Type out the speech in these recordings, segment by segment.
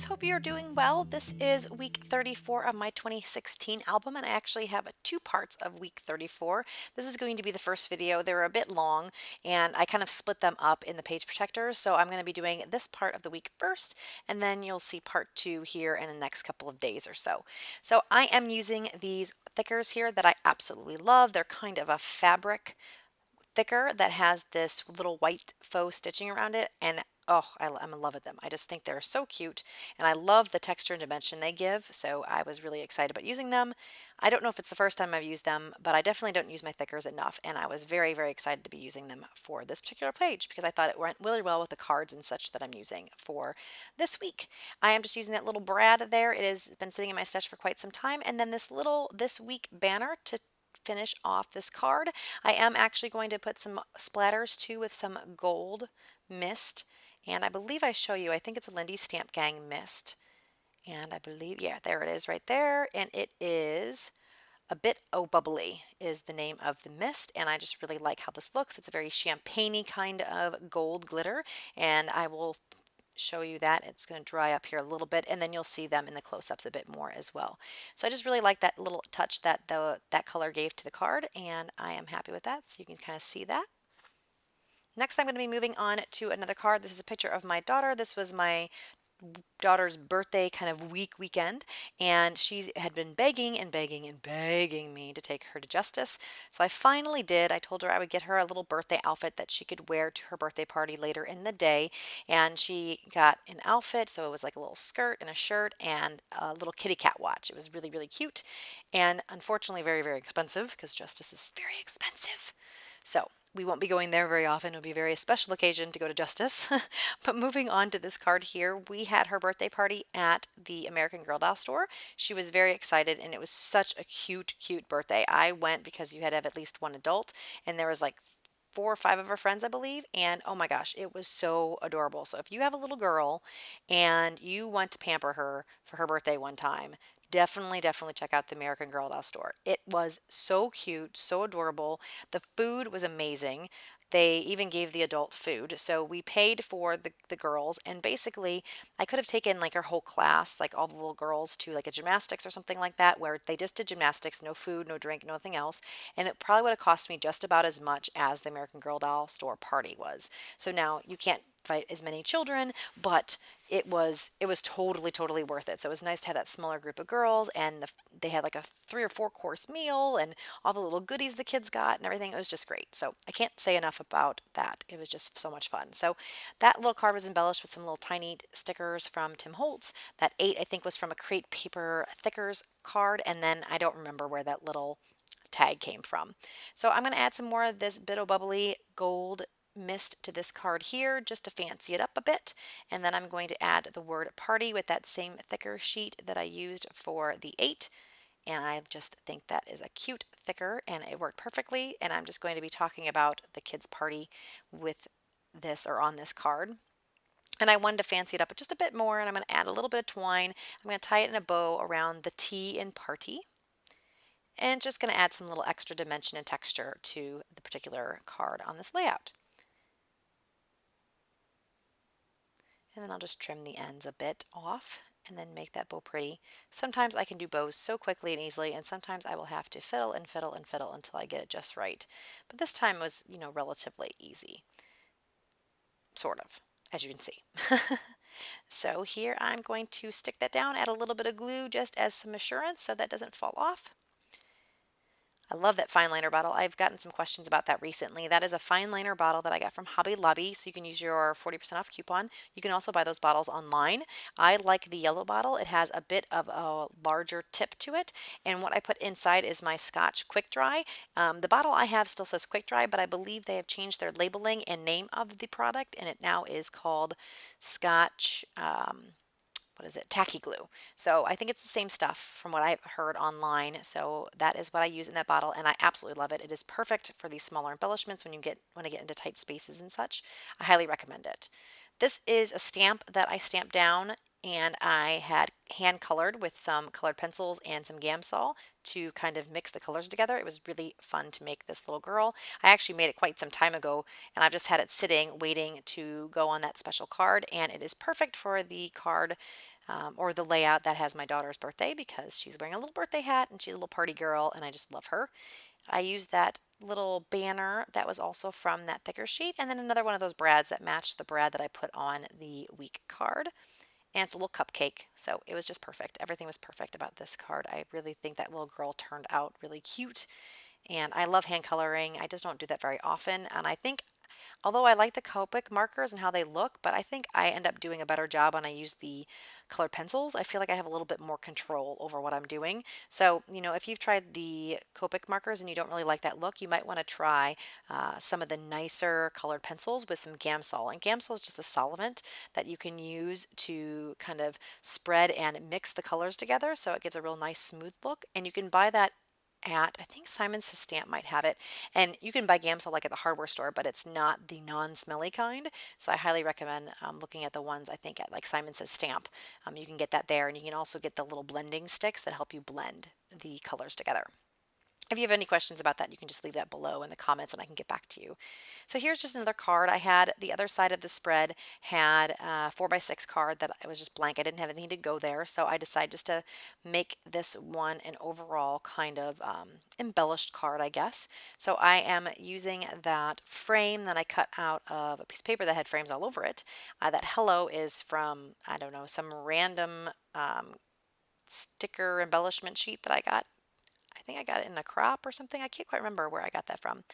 guys, hope you're doing well. This is week 34 of my 2016 album, and I actually have two parts of week 34. This is going to be the first video. They're a bit long, and I kind of split them up in the page protectors. So I'm going to be doing this part of the week first, and then you'll see part two here in the next couple of days or so. So I am using these thickers here that I absolutely love. They're kind of a fabric thicker that has this little white faux stitching around it, and oh, I'm in love with them. I just think they're so cute, and I love the texture and dimension they give, so I was really excited about using them. I don't know if it's the first time I've used them, but I definitely don't use my thickers enough, and I was very, very excited to be using them for this particular page because I thought it went really well with the cards and such that I'm using for this week. I am just using that little brad there. It has been sitting in my stash for quite some time, and then this little this week banner to finish off this card. I am actually going to put some splatters too with some gold mist. And I believe I show you, I think it's a Lindy Stamp Gang mist. And I believe, yeah, there it is right there. And it is a bit bubbly is the name of the mist. And I just really like how this looks. It's a very champagne-y kind of gold glitter. And I will show you that. It's going to dry up here a little bit, and then you'll see them in the close-ups a bit more as well. So I just really like that little touch that that color gave to the card, and I am happy with that. So you can kind of see that. Next, I'm going to be moving on to another card. This is a picture of my daughter. This was my daughter's birthday kind of weekend, and she had been begging and begging and begging me to take her to Justice. So I finally did. I told her I would get her a little birthday outfit that she could wear to her birthday party later in the day, and she got an outfit. So it was like a little skirt and a shirt and a little kitty cat watch. It was really, really cute, and unfortunately very, very expensive because Justice is very expensive. So we won't be going there very often. It'll be a very special occasion to go to Justice. But moving on to this card here, we had her birthday party at the American Girl Doll store. She was very excited, and it was such a cute, cute birthday. I went because you had to have at least one adult, and there was like 4 or 5 of her friends, I believe. And oh my gosh, it was so adorable. So if you have a little girl and you want to pamper her for her birthday one time, definitely, definitely check out the American Girl Doll store. It was so cute, so adorable. The food was amazing. They even gave the adult food. So we paid for the girls, and basically I could have taken like our whole class, like all the little girls, to like a gymnastics or something like that, where they just did gymnastics, no food, no drink, nothing else. And it probably would have cost me just about as much as the American Girl Doll store party was. So now you can't invite as many children, but it was totally worth it. So it was nice to have that smaller group of girls, and they had like a 3 or 4 course meal and all the little goodies the kids got and everything. It was just great. So I can't say enough about that. It was just so much fun. So that little card was embellished with some little tiny stickers from Tim Holtz. That 8 I think was from a Crate Paper Thickers card, and then I don't remember where that little tag came from. So I'm going to add some more of this Bit O' Bubbly gold mist to this card here just to fancy it up a bit, and then I'm going to add the word party with that same thicker sheet that I used for the 8, and I just think that is a cute thicker and it worked perfectly. And I'm just going to be talking about the kids party with this or on this card. And I wanted to fancy it up just a bit more, and I'm going to add a little bit of twine. I'm going to tie it in a bow around the T in party, and just going to add some little extra dimension and texture to the particular card on this layout. And then I'll just trim the ends a bit off and then make that bow pretty. Sometimes I can do bows so quickly and easily, and sometimes I will have to fiddle and fiddle and fiddle until I get it just right. But this time was, relatively easy, sort of, as you can see. So here I'm going to stick that down, add a little bit of glue just as some assurance so that doesn't fall off. I love that fine liner bottle. I've gotten some questions about that recently. That is a fine liner bottle that I got from Hobby Lobby, so you can use your 40% off coupon. You can also buy those bottles online. I like the yellow bottle. It has a bit of a larger tip to it, and what I put inside is my Scotch Quick Dry. The bottle I have still says Quick Dry, but I believe they have changed their labeling and name of the product, and it now is called Scotch. What is it? Tacky glue. So I think it's the same stuff from what I've heard online. So that is what I use in that bottle, and I absolutely love it. It is perfect for these smaller embellishments when I get into tight spaces and such. I highly recommend it. This is a stamp that I stamped down, and I had hand colored with some colored pencils and some Gamsol to kind of mix the colors together. It was really fun to make this little girl. I actually made it quite some time ago, and I've just had it sitting waiting to go on that special card, and it is perfect for the card or the layout that has my daughter's birthday because she's wearing a little birthday hat and she's a little party girl and I just love her. I used that little banner that was also from that thicker sheet, and then another one of those brads that matched the brad that I put on the week card. And it's a little cupcake, so it was just perfect. Everything was perfect about this card. I really think that little girl turned out really cute, and I love hand coloring. I just don't do that very often, and I think although I like the Copic markers and how they look, but I think I end up doing a better job when I use the colored pencils. I feel like I have a little bit more control over what I'm doing. So, if you've tried the Copic markers and you don't really like that look, you might want to try some of the nicer colored pencils with some Gamsol. And Gamsol is just a solvent that you can use to kind of spread and mix the colors together so it gives a real nice smooth look. And you can buy that at, I think Simon Says Stamp might have it. And you can buy Gamsol like at the hardware store, but it's not the non-smelly kind. So I highly recommend looking at the ones I think at like Simon Says Stamp. You can get that there, and you can also get the little blending sticks that help you blend the colors together. If you have any questions about that, you can just leave that below in the comments and I can get back to you. So here's just another card. I had the other side of the spread had a 4x6 card that I was just blank. I didn't have anything to go there. So I decided just to make this one an overall kind of embellished card, I guess. So I am using that frame that I cut out of a piece of paper that had frames all over it. That hello is from, I don't know, some random sticker embellishment sheet that I got. I think I got it in a crop or something. I can't quite remember where I got that from.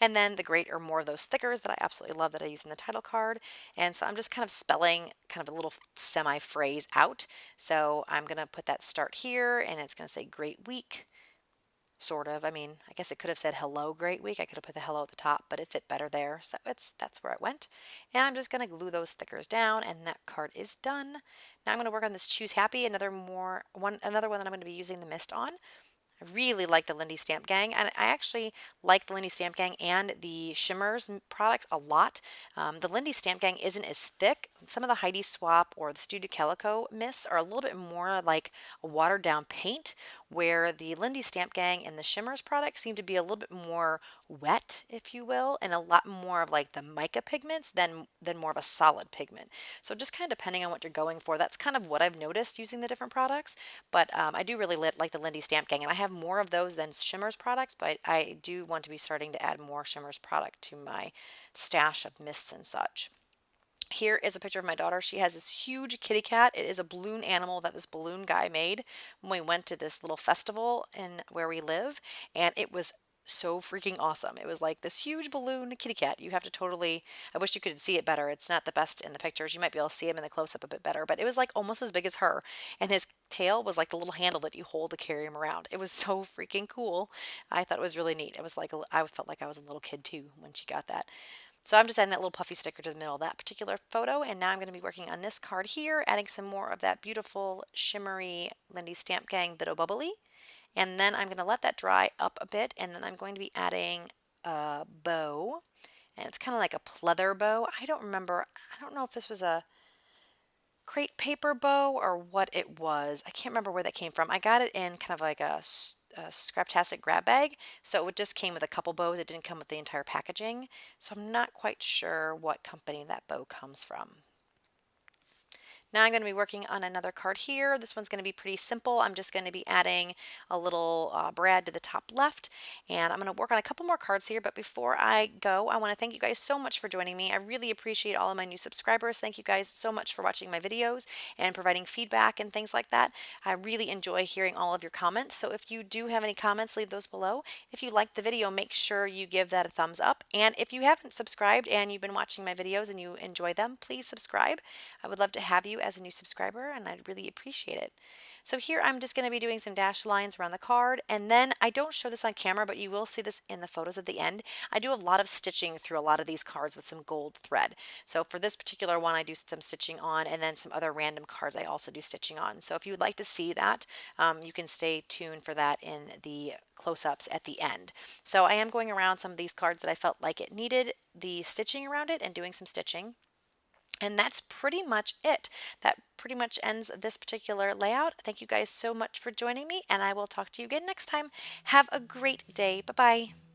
And then the great are more of those stickers that I absolutely love that I use in the title card. And so I'm just kind of spelling kind of a little semi phrase out. So I'm going to put that start here and it's going to say great week. Sort of. I mean, I guess it could have said hello, great week. I could have put the hello at the top, but it fit better there. So that's where it went. And I'm just going to glue those stickers down and that card is done. Now I'm going to work on this Choose Happy, another one that I'm going to be using the mist on. I really like the Lindy Stamp Gang, and I actually like the Lindy Stamp Gang and the Shimmers products a lot. The Lindy Stamp Gang isn't as thick. Some of the Heidi Swap or the Studio Calico mists are a little bit more like a watered down paint, where the Lindy Stamp Gang and the Shimmers products seem to be a little bit more wet, if you will, and a lot more of like the mica pigments than more of a solid pigment. So just kind of depending on what you're going for, that's kind of what I've noticed using the different products. But I do really like the Lindy Stamp Gang, and I have more of those than Shimmers products, but I do want to be starting to add more Shimmers product to my stash of mists and such. Here is a picture of my daughter. She has this huge kitty cat. It is a balloon animal that this balloon guy made when we went to this little festival in where we live, and it was so freaking awesome. It was like this huge balloon kitty cat. You have to totally, I wish you could see it better. It's not the best in the pictures. You might be able to see him in the close up a bit better, but it was like almost as big as her. And his tail was like the little handle that you hold to carry him around. It was so freaking cool. I thought it was really neat. It was like, I felt like I was a little kid too when she got that. So I'm just adding that little puffy sticker to the middle of that particular photo. And now I'm going to be working on this card here, adding some more of that beautiful shimmery Lindy Stamp Gang Bitto Bubbly. And then I'm going to let that dry up a bit. And then I'm going to be adding a bow. And it's kind of like a pleather bow. I don't remember. I don't know if this was a crepe paper bow or what it was. I can't remember where that came from. I got it in kind of like a Scraptastic grab bag, so it just came with a couple bows. It didn't come with the entire packaging, so I'm not quite sure what company that bow comes from. Now I'm going to be working on another card here. This one's going to be pretty simple. I'm just going to be adding a little brad to the top left, and I'm going to work on a couple more cards here. But before I go, I want to thank you guys so much for joining me. I really appreciate all of my new subscribers. Thank you guys so much for watching my videos and providing feedback and things like that. I really enjoy hearing all of your comments. So if you do have any comments, leave those below. If you liked the video, make sure you give that a thumbs up. And if you haven't subscribed and you've been watching my videos and you enjoy them, please subscribe. I would love to have you as a new subscriber, and I'd really appreciate it. So here I'm just going to be doing some dashed lines around the card, and then I don't show this on camera, but you will see this in the photos at the end. I do a lot of stitching through a lot of these cards with some gold thread. So for this particular one, I do some stitching on, and then some other random cards I also do stitching on. So if you would like to see that, you can stay tuned for that in the close-ups at the end. So I am going around some of these cards that I felt like it needed the stitching around it and doing some stitching. And that's pretty much it. That pretty much ends this particular layout. Thank you guys so much for joining me, and I will talk to you again next time. Have a great day. Bye-bye.